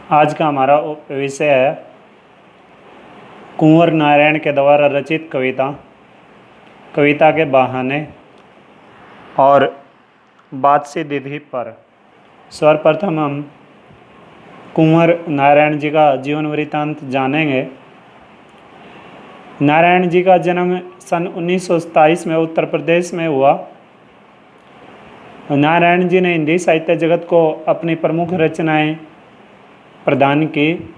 आज का हमारा विषय है कुंवर नारायण के द्वारा रचित कविता, कविता के बहाने और बात से विधि पर। सर्वप्रथम हम कुंवर नारायण जी का जीवन वृत्तांत जानेंगे। नारायण जी का जन्म सन 1927 में उत्तर प्रदेश में हुआ। नारायण जी ने हिंदी साहित्य जगत को अपनी प्रमुख रचनाएं प्रदान की,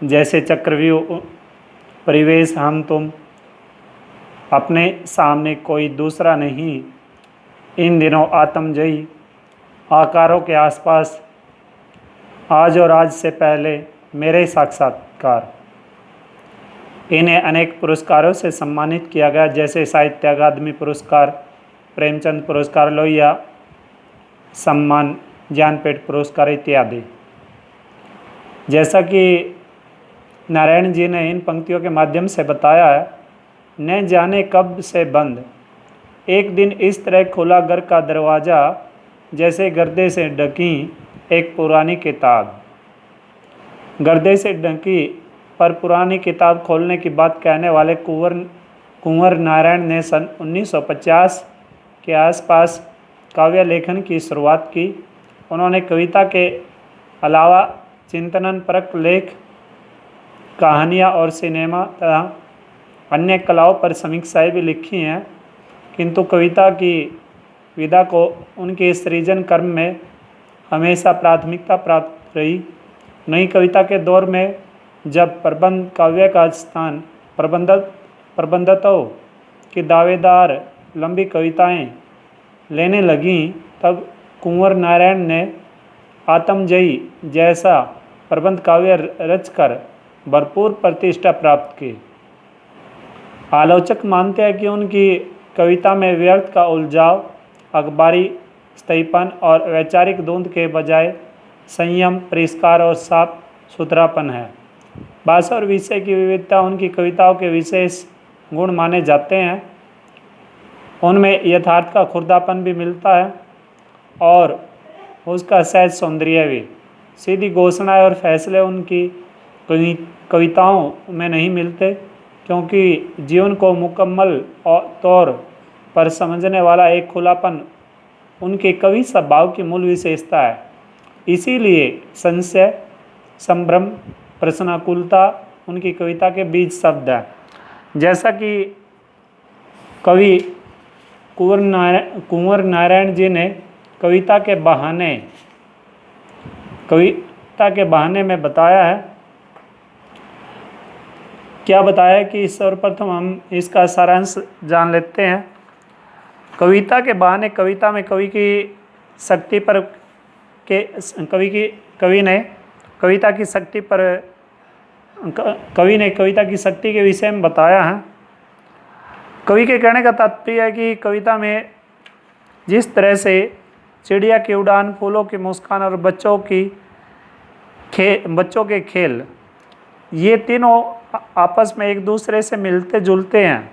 जैसे चक्रव्यूह, परिवेश, हम तुम, अपने सामने कोई दूसरा नहीं, इन दिनों आत्मजयी, आकारों के आसपास, आज और आज से पहले, मेरे साक्षात्कार। इन्हें अनेक पुरस्कारों से सम्मानित किया गया, जैसे साहित्य अकादमी पुरस्कार, प्रेमचंद पुरस्कार, लोहिया सम्मान, ज्ञानपीठ पुरस्कार इत्यादि। जैसा कि नारायण जी ने इन पंक्तियों के माध्यम से बताया है, न जाने कब से बंद, एक दिन इस तरह खुला घर का दरवाज़ा, जैसे गर्दे से ढकी एक पुरानी किताब। गर्दे से ढकी पर पुरानी किताब खोलने की बात कहने वाले कुंवर नारायण ने सन 1950 के आसपास काव्य लेखन की शुरुआत की। उन्होंने कविता के अलावा चिंतनपरक लेख, कहानियाँ और सिनेमा तथा अन्य कलाओं पर समीक्षाएं भी लिखी हैं, किंतु कविता की विधा को उनके सृजन कर्म में हमेशा प्राथमिकता प्राप्त रही। नई कविता के दौर में जब प्रबंध काव्य का स्थान प्रबंधकों की दावेदार लंबी कविताएं लेने लगीं, तब कुंवर नारायण ने आत्मजयी जैसा प्रबंध काव्य रचकर भरपूर प्रतिष्ठा प्राप्त की। आलोचक मानते हैं कि उनकी कविता में व्यर्थ का उलझाव, अखबारी स्थायीपन और वैचारिक धुंध के बजाय संयम, परिष्कार और साफ सुथरापन है। भाषा और विषय की विविधता उनकी कविताओं के विशेष गुण माने जाते हैं। उनमें यथार्थ का खुरदापन भी मिलता है और उसका सहज सौंदर्य भी। सीधी घोषणाएं और फैसले उनकी कविताओं में नहीं मिलते, क्योंकि जीवन को मुकम्मल तौर पर समझने वाला एक खुलापन उनके कवि स्वभाव की मूल विशेषता है। इसीलिए संशय, संभ्रम, प्रश्नाकुलता उनकी कविता के बीज शब्द हैं। जैसा कि कवि कुंवर नारायण जी ने कविता के बहाने में बताया है। क्या बताया है कि सर्वप्रथम हम इसका सारांश जान लेते हैं। कविता के बहाने, कविता में कवि की शक्ति पर कवि ने कविता की शक्ति के विषय में बताया है। कवि के कहने का तात्पर्य है कि कविता में जिस तरह से चिड़िया की उड़ान, फूलों की मुस्कान और बच्चों के खेल, ये तीनों आपस में एक दूसरे से मिलते जुलते हैं।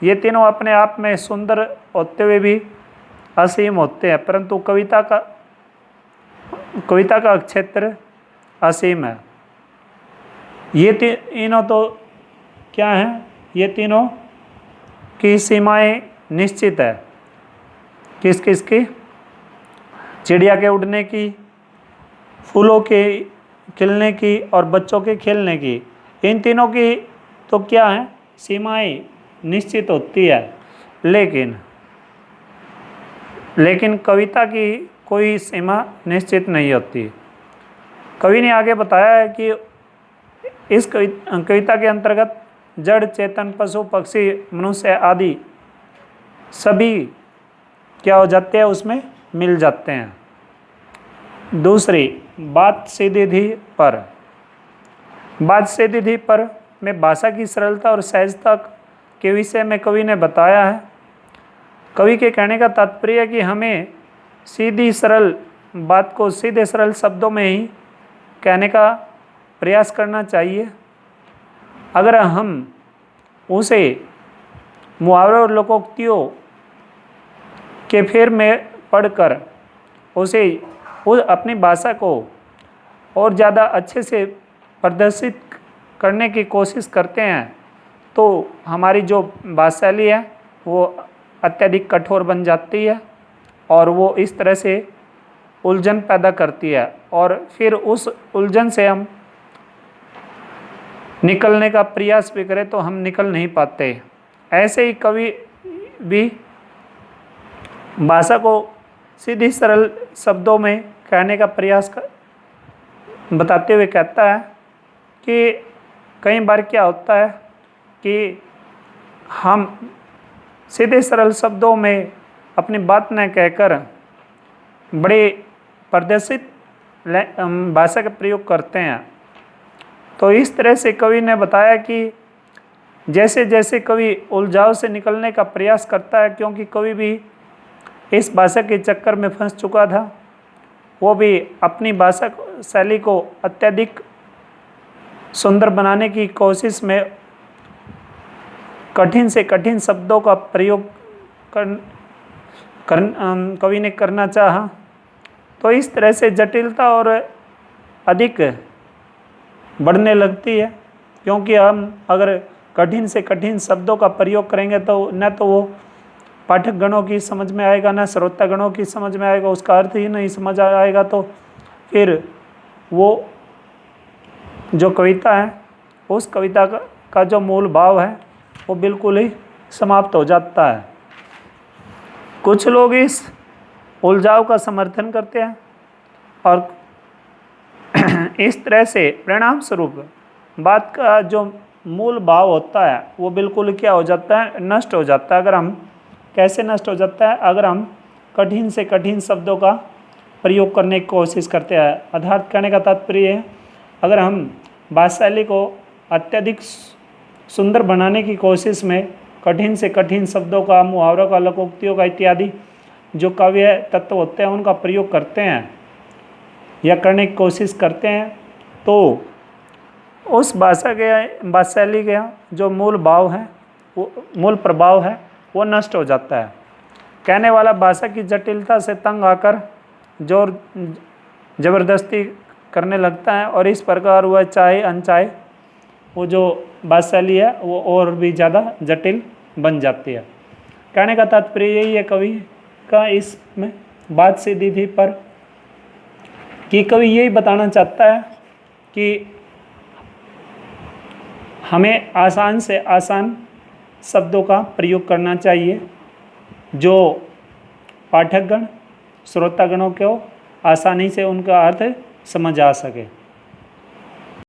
ये तीनों अपने आप में सुंदर होते हुए भी असीम होते हैं, परंतु कविता का क्षेत्र असीम है। ये तीनों तो क्या हैं? ये तीनों की सीमाएं निश्चित है। किस किस की? चिड़िया के उड़ने की, फूलों के खिलने की और बच्चों के खेलने की। इन तीनों की तो क्या है? सीमाएं निश्चित होती है, लेकिन कविता की कोई सीमा निश्चित नहीं होती। कवि ने आगे बताया है कि इस कविता के अंतर्गत जड़, चेतन, पशु, पक्षी, मनुष्य आदि सभी क्या हो जाते हैं? उसमें मिल जाते हैं। दूसरी बात सीधी पर में भाषा की सरलता और सहजता के विषय में कवि ने बताया है। कवि के कहने का तात्पर्य है कि हमें सीधी सरल बात को सीधे सरल शब्दों में ही कहने का प्रयास करना चाहिए। अगर हम उसे मुहावरों और लोकोक्तियों के फेर में पढ़कर अपनी भाषा को और ज़्यादा अच्छे से प्रदर्शित करने की कोशिश करते हैं तो हमारी जो भाषा शैली है वो अत्यधिक कठोर बन जाती है और वो इस तरह से उलझन पैदा करती है और फिर उस उलझन से हम निकलने का प्रयास भी करें तो हम निकल नहीं पाते। ऐसे ही कवि भी भाषा को सीधी सरल शब्दों में कहने का प्रयास बताते हुए कहता है कि कई बार क्या होता है कि हम सीधे सरल शब्दों में अपनी बात न कहकर बड़े प्रदर्शित भाषा का प्रयोग करते हैं। तो इस तरह से कवि ने बताया कि जैसे जैसे कवि उलझाव से निकलने का प्रयास करता है, क्योंकि कवि भी इस भाषा के चक्कर में फंस चुका था, वो भी अपनी भाषा शैली को अत्यधिक सुंदर बनाने की कोशिश में कठिन से कठिन शब्दों का प्रयोग कवि ने करना चाहा। तो इस तरह से जटिलता और अधिक बढ़ने लगती है, क्योंकि हम अगर कठिन से कठिन शब्दों का प्रयोग करेंगे तो न तो वो पाठक गणों की समझ में आएगा, न श्रोता गणों की समझ में आएगा, उसका अर्थ ही नहीं समझ आएगा, तो फिर वो जो कविता है उस कविता का जो मूल भाव है वो बिल्कुल ही समाप्त हो जाता है। कुछ लोग इस उलझाव का समर्थन करते हैं और इस तरह से परिणाम स्वरूप बात का जो मूल भाव होता है वो बिल्कुल क्या हो जाता है, नष्ट हो जाता है। अगर हम कैसे नष्ट हो जाता है, अगर हम कठिन से कठिन शब्दों का प्रयोग करने की कोशिश करते हैं। अर्थात कहने का तात्पर्य है, अगर हम भाषा शैली को अत्यधिक सुंदर बनाने की कोशिश में कठिन से कठिन शब्दों का, मुहावरों का, लोकोक्तियों का इत्यादि जो काव्य तत्व होते हैं उनका प्रयोग करते हैं या करने की कोशिश करते हैं, तो उस भाषा शैली का जो मूल भाव है, वो मूल प्रभाव है, वो नष्ट हो जाता है। कहने वाला भाषा की जटिलता से तंग आकर जोर जबरदस्ती करने लगता है और इस प्रकार वह चाहे अनचाहे वो जो भाषा शैली है वो और भी ज़्यादा जटिल बन जाती है। कहने का तात्पर्य यही है कवि का इसमें बात सीधी थी, पर कि कवि यही बताना चाहता है कि हमें आसान से आसान शब्दों का प्रयोग करना चाहिए जो पाठकगण, श्रोतागणों को आसानी से उनका अर्थ समझ आ सके।